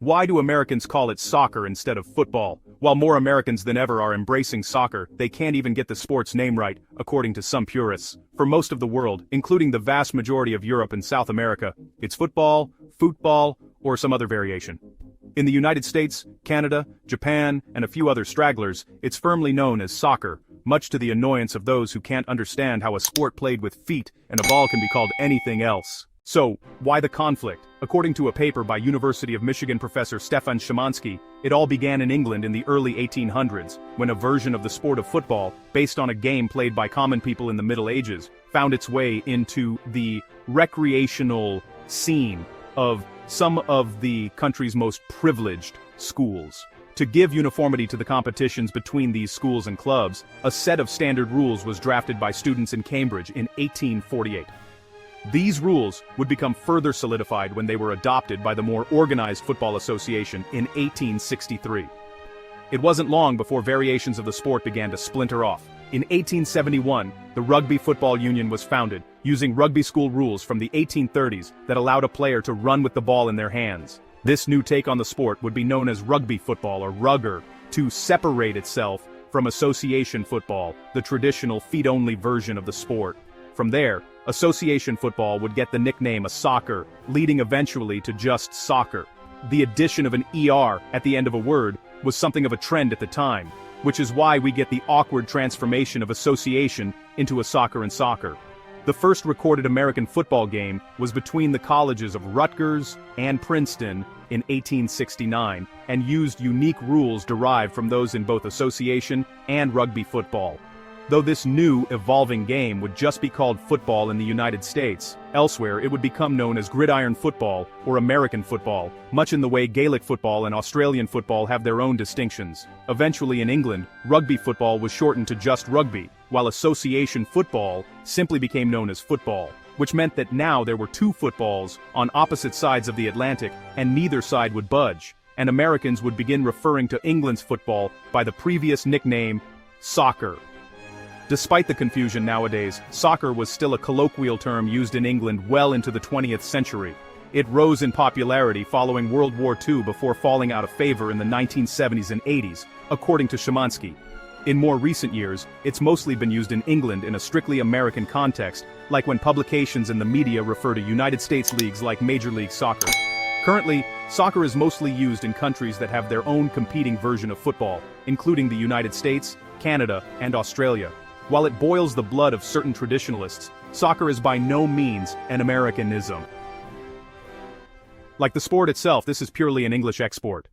Why do Americans call it soccer instead of football? While more Americans than ever are embracing soccer, they can't even get the sport's name right, according to some purists. For most of the world, including the vast majority of Europe and South America, it's football, football, or some other variation. In the United States, Canada, Japan, and a few other stragglers, it's firmly known as soccer, much to the annoyance of those who can't understand how a sport played with feet and a ball can be called anything else. So, why the conflict? According to a paper by University of Michigan professor Stefan Szymanski, it all began in England in the early 1800s, when a version of the sport of football, based on a game played by common people in the Middle Ages, found its way into the recreational scene of some of the country's most privileged schools. To give uniformity to the competitions between these schools and clubs, a set of standard rules was drafted by students in Cambridge in 1848. These rules would become further solidified when they were adopted by the more organized Football Association in 1863. It wasn't long before variations of the sport began to splinter off. In 1871, the Rugby Football Union was founded, using rugby school rules from the 1830s that allowed a player to run with the ball in their hands. This new take on the sport would be known as rugby football or rugger, to separate itself from association football, the traditional feet-only version of the sport. From there, association football would get the nickname soccer, leading eventually to just soccer. The addition of an ER at the end of a word was something of a trend at the time, which is why we get the awkward transformation of association into a soccer and soccer. The first recorded American football game was between the colleges of Rutgers and Princeton in 1869, and used unique rules derived from those in both association and rugby football. Though this new, evolving game would just be called football in the United States, elsewhere it would become known as gridiron football or American football, much in the way Gaelic football and Australian football have their own distinctions. Eventually in England, rugby football was shortened to just rugby, while association football simply became known as football, which meant that now there were two footballs on opposite sides of the Atlantic, and neither side would budge, and Americans would begin referring to England's football by the previous nickname, soccer. Despite the confusion nowadays, soccer was still a colloquial term used in England well into the 20th century. It rose in popularity following World War II before falling out of favor in the 1970s and 80s, according to Szymanski. In more recent years, it's mostly been used in England in a strictly American context, like when publications and the media refer to United States leagues like Major League Soccer. Currently, soccer is mostly used in countries that have their own competing version of football, including the United States, Canada, and Australia. While it boils the blood of certain traditionalists, soccer is by no means an Americanism. Like the sport itself, this is purely an English export.